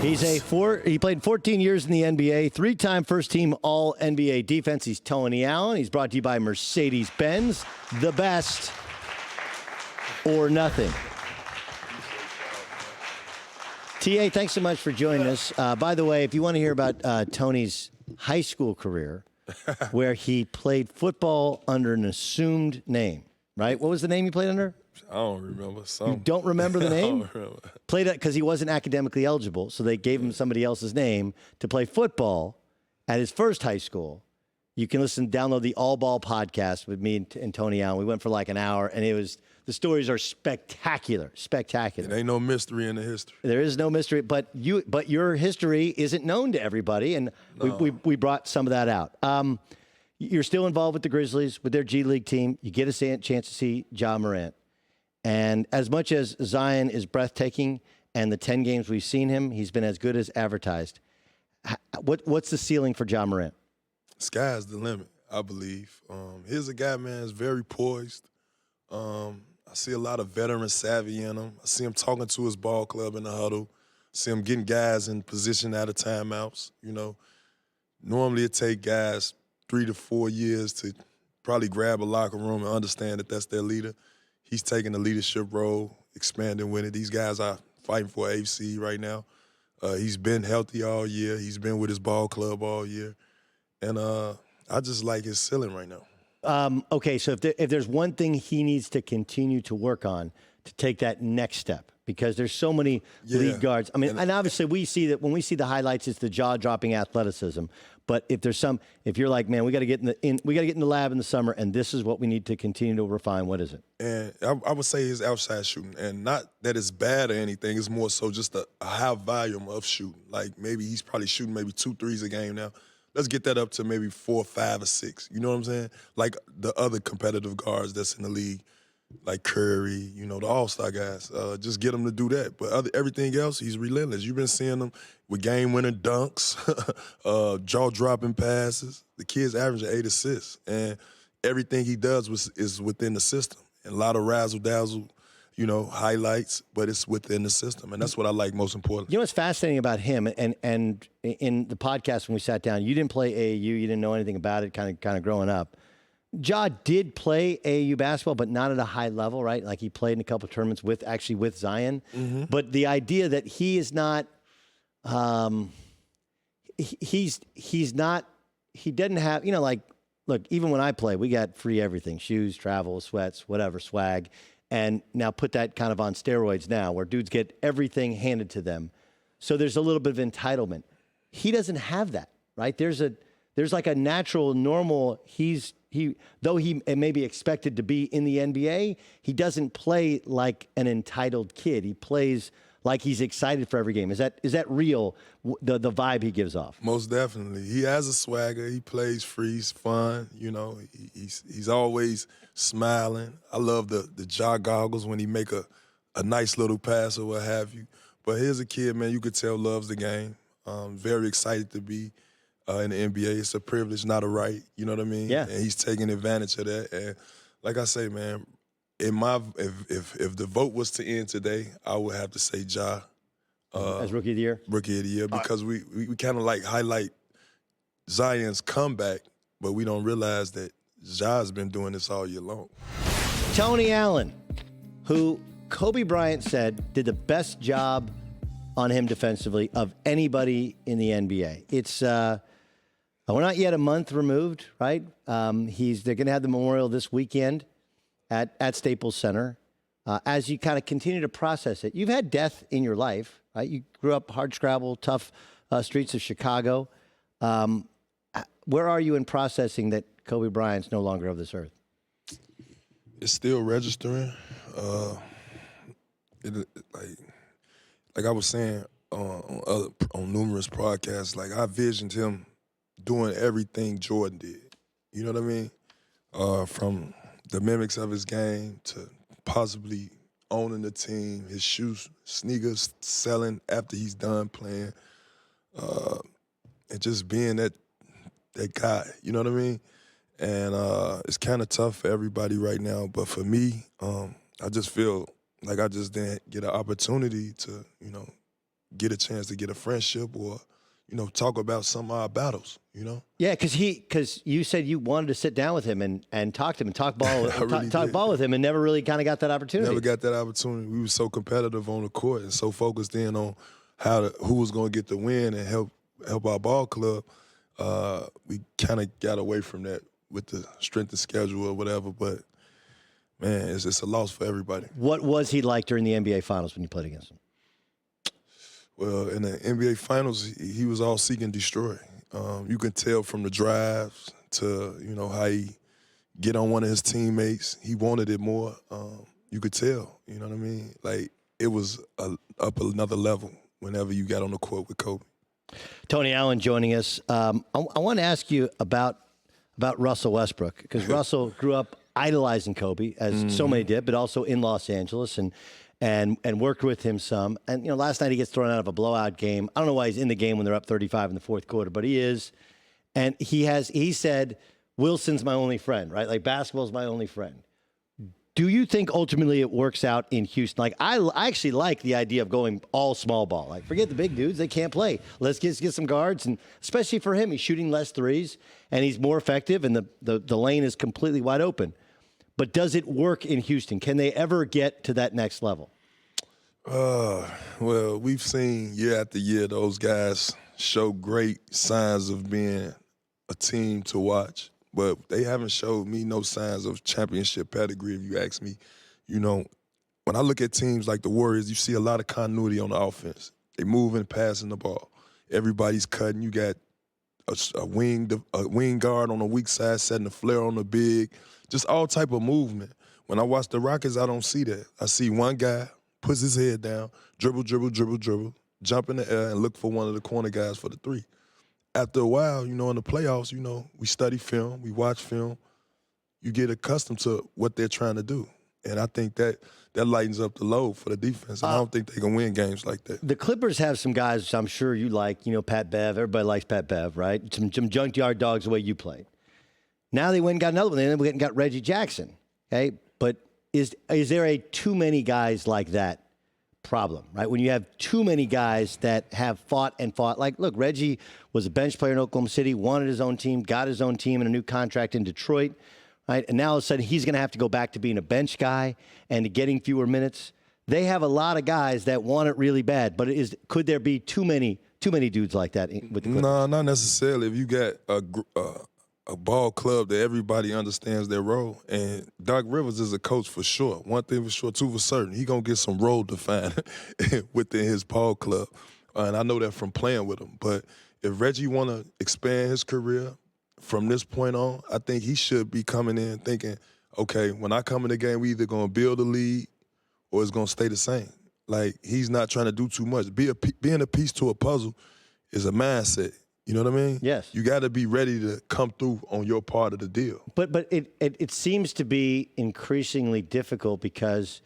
He played 14 years in the NBA, three-time first-team All-NBA defense. He's Tony Allen. He's brought to you by Mercedes-Benz, the best or nothing. TA, thanks so much for joining us. By the way, if you want to hear about Tony's high school career, where he played football under an assumed name, right? What was the name he played under? I don't remember. You don't remember the name? I don't remember. Played it because he wasn't academically eligible, so they gave him somebody else's name to play football at his first high school. You can download the All Ball podcast with me and Tony Allen. We went for like an hour, and the stories are spectacular. There ain't no mystery in the history. There is no mystery, but your history isn't known to everybody, and No. we brought some of that out. You're still involved with the Grizzlies, with their G League team. You get a chance to see Ja Morant. And as much as Zion is breathtaking and the 10 games we've seen him, he's been as good as advertised. What's the ceiling for Ja Morant? Sky's the limit, I believe. Here's a guy, man, that's very poised. I see a lot of veteran savvy in him. I see him talking to his ball club in the huddle. I see him getting guys in position out of timeouts. You know, normally it take guys 3 to 4 years to probably grab a locker room and understand that that's their leader. He's taking the leadership role, expanding with it. These guys are fighting for AFC right now. He's been healthy all year. He's been with his ball club all year. And I just like his ceiling right now. Okay, so if there's one thing he needs to continue to work on to take that next step, because there's so many lead guards. I mean, and obviously we see that when we see the highlights, it's the jaw-dropping athleticism. But if you're like, man, we got to get in the lab in the summer, and this is what we need to continue to refine. What is it? And I would say his outside shooting, and not that it's bad or anything. It's more so just a high volume of shooting. Like maybe he's probably shooting maybe 2 threes a game now. Let's get that up to maybe 4, 5, or 6. You know what I'm saying? Like the other competitive guards that's in the league, like Curry, you know, the all-star guys. Just get him to do that. But everything else, he's relentless. You've been seeing him with game-winning dunks, jaw-dropping passes. The kid's averaging 8 assists. And everything he does is within the system. And a lot of razzle-dazzle, you know, highlights, but it's within the system. And that's what I like most importantly. You know what's fascinating about him, and in the podcast when we sat down, you didn't play AAU, you didn't know anything about it kind of growing up. Ja did play AAU basketball, but not at a high level, right? Like he played in a couple of tournaments with Zion. Mm-hmm. But the idea that he is not, he doesn't have, you know, like, look, even when I play, we got free everything, shoes, travel, sweats, whatever, swag. And now put that kind of on steroids now, where dudes get everything handed to them. So there's a little bit of entitlement. He doesn't have that, right? There's like a natural, normal, though he may be expected to be in the NBA, he doesn't play like an entitled kid. He plays like he's excited for every game. Is that real, the vibe he gives off? Most definitely. He has a swagger. He plays free. He's fun. You know, he's always smiling. I love the jaw goggles when he make a nice little pass or what have you. But here's a kid, man, you could tell loves the game. Very excited to be in the NBA. It's a privilege, not a right. You know what I mean? Yeah. And he's taking advantage of that. And like I say, man, if the vote was to end today, I would have to say Ja. As Rookie of the Year? Rookie of the Year, because we kind of like highlight Zion's comeback, but we don't realize that Ja's been doing this all year long. Tony Allen, who Kobe Bryant said did the best job on him defensively of anybody in the NBA. It's we're not yet a month removed, right? They're going to have the memorial this weekend at Staples Center. As you kind of continue to process it, you've had death in your life, right? You grew up hardscrabble, tough streets of Chicago. Where are you in processing that Kobe Bryant's no longer of this earth? It's still registering. Like I was saying on numerous podcasts, like I visioned him doing everything Jordan did. You know what I mean? From the mimics of his game to possibly owning the team, his sneakers selling after he's done playing, and just being that guy. You know what I mean? And it's kind of tough for everybody right now, but for me, I just feel like I just didn't get an opportunity to, you know, get a chance to get a friendship or, talk about some of our battles, Yeah, because you said you wanted to sit down with him and talk to him and talk ball, talk ball with him, and never really kind of got that opportunity. Never got that opportunity. We were so competitive on the court and so focused in on who was going to get the win and help our ball club. We kind of got away from that with the strength of schedule or whatever. But man, it's a loss for everybody. What was he like during the NBA Finals when you played against him? Well, in the NBA Finals, he was all seek and destroy. You can tell from the drives to, how he get on one of his teammates. He wanted it more. You could tell, you know what I mean? Like, it was up another level whenever you got on the court with Kobe. Tony Allen joining us. I want to ask you about Russell Westbrook, because Russell grew up idolizing Kobe, as so many did, but also in Los Angeles, and worked with him some. And, last night he gets thrown out of a blowout game. I don't know why he's in the game when they're up 35 in the fourth quarter, but he is. And he said, Wilson's my only friend, right? Like, basketball's my only friend. Do you think ultimately it works out in Houston? Like, I actually like the idea of going all small ball. Like, forget the big dudes. They can't play. Let's get some guards. And especially for him, he's shooting less threes, and he's more effective, and the lane is completely wide open. But does it work in Houston? Can they ever get to that next level? Well, we've seen year after year those guys show great signs of being a team to watch, but they haven't showed me no signs of championship pedigree, if you ask me. When I look at teams like the Warriors, you see a lot of continuity on the offense. They moving, passing the ball. Everybody's cutting. You got a wing guard on the weak side, setting the flare on the big, just all type of movement. When I watch the Rockets, I don't see that. I see one guy puts his head down, dribble, jump in the air, and look for one of the corner guys for the three. After a while, in the playoffs, we study film, we watch film. You get accustomed to what they're trying to do. And I think that lightens up the load for the defense. And I don't think they can win games like that. The Clippers have some guys which I'm sure you like, Pat Bev. Everybody likes Pat Bev, right? Some junkyard dogs the way you played. Now they went and got another one. They went and got Reggie Jackson, okay? But is there a too many guys like that problem, right? When you have too many guys that have fought. Like, look, Reggie was a bench player in Oklahoma City, wanted his own team, got his own team and a new contract in Detroit, right? And now all of a sudden he's going to have to go back to being a bench guy and to getting fewer minutes. They have a lot of guys that want it really bad, but could there be too many dudes like that with the Clippers? No, not necessarily. If you got a ball club that everybody understands their role, and Doc Rivers is a coach for sure. One thing for sure, two for certain, he gonna get some role defined within his ball club, and I know that from playing with him. But if Reggie want to expand his career from this point on, I think he should be coming in thinking, okay, when I come in the game, we either gonna build a lead or it's gonna stay the same. Like, he's not trying to do too much. Being a piece to a puzzle is a mindset. You know what I mean? Yes. You got to be ready to come through on your part of the deal. But it seems to be increasingly difficult because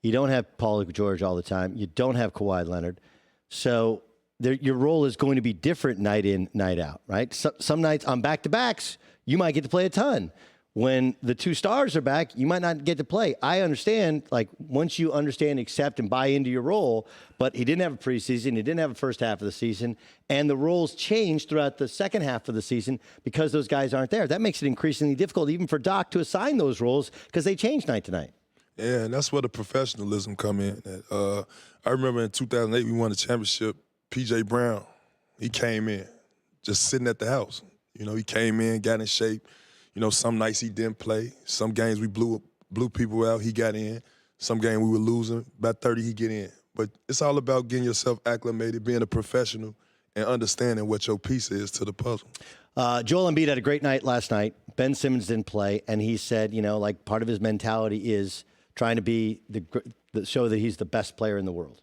you don't have Paul George all the time. You don't have Kawhi Leonard. So your role is going to be different night in, night out, right? Some nights on back-to-backs, you might get to play a ton. When the two stars are back, you might not get to play. I understand, like, once you understand, accept, and buy into your role, but he didn't have a preseason, he didn't have a first half of the season, and the roles changed throughout the second half of the season because those guys aren't there. That makes it increasingly difficult even for Doc to assign those roles because they change night to night. Yeah, and that's where the professionalism come in. I remember in 2008 we won the championship. P.J. Brown, he came in just sitting at the house. He came in, got in shape. Some nights he didn't play. Some games we blew people out, he got in. Some game we were losing, about 30 he get in. But it's all about getting yourself acclimated, being a professional, and understanding what your piece is to the puzzle. Joel Embiid had a great night last night. Ben Simmons didn't play, and he said, like, part of his mentality is trying to be the show that he's the best player in the world.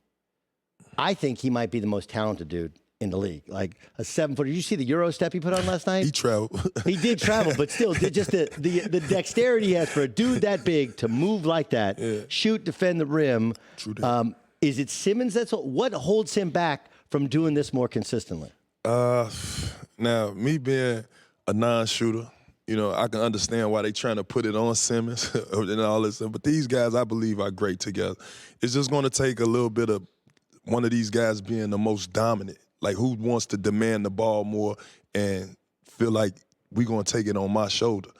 I think he might be the most talented dude in the league, like a 7-footer. Did you see the Euro step he put on last night? He traveled. He did travel, but still, just the dexterity he has for a dude that big to move like that, shoot, defend the rim. True that. Is it Simmons? What holds him back from doing this more consistently? Now, me being a non-shooter, I can understand why they trying to put it on Simmons and all this stuff. But these guys, I believe, are great together. It's just going to take a little bit of one of these guys being the most dominant. Like, who wants to demand the ball more and feel like we're going to take it on my shoulder?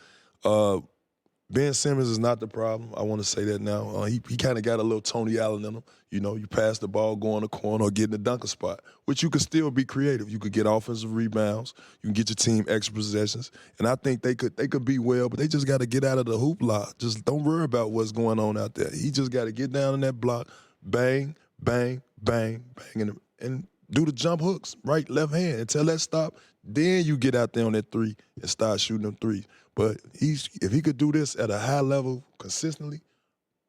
Ben Simmons is not the problem. I want to say that now. He kind of got a little Tony Allen in him. You know, you pass the ball, go in the corner, or get in the dunker spot, which you could still be creative. You could get offensive rebounds. You can get your team extra possessions. And I think they could be well, but they just got to get out of the hoopla. Just don't worry about what's going on out there. He just got to get down in that block, bang, bang, bang, bang, and do the jump hooks, right, left hand, until that stop. Then you get out there on that three and start shooting them threes. But if he could do this at a high level consistently,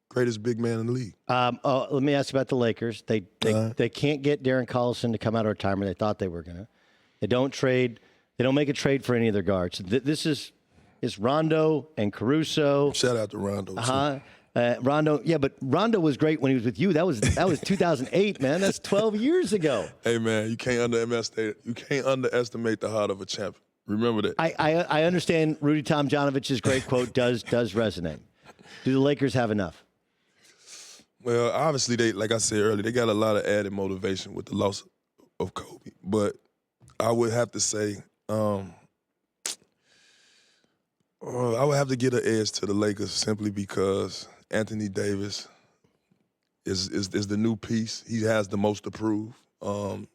greatest big man in the league. Let me ask you about the Lakers. They can't get Darren Collison to come out of retirement. They thought they were going to. They don't trade. They don't make a trade for any of their guards. This is Rondo and Caruso. Shout out to Rondo. Rondo, yeah, but Rondo was great when he was with you. That was 2008, man. That's 12 years ago. Hey, man, you can't underestimate the heart of a champion. Remember that. I understand Rudy Tomjanovich's great quote does resonate. Do the Lakers have enough? Well, obviously, they, like I said earlier, they got a lot of added motivation with the loss of Kobe. But I would have to say, I would have to get an edge to the Lakers simply because Anthony Davis is the new piece. He has the most to prove,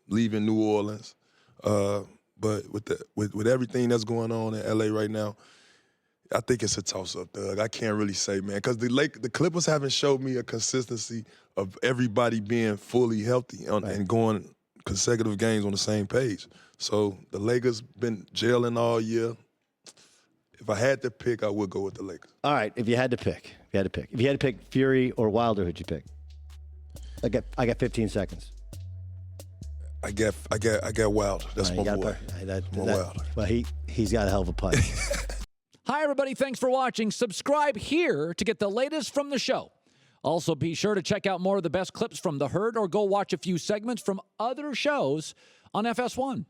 leaving New Orleans. But with everything that's going on in LA right now, I think it's a toss-up, Doug. I can't really say, man, because the Clippers haven't showed me a consistency of everybody being fully healthy and going consecutive games on the same page. So the Lakers been gelling all year. If I had to pick, I would go with the Lakers. All right, if you had to pick Fury or Wilder, who'd you pick? I got 15 seconds. I got Wilder. That's my boy. Wilder. Well, he's got a hell of a punch. Hi, everybody. Thanks for watching. Subscribe here to get the latest from the show. Also, be sure to check out more of the best clips from The Herd or go watch a few segments from other shows on FS1.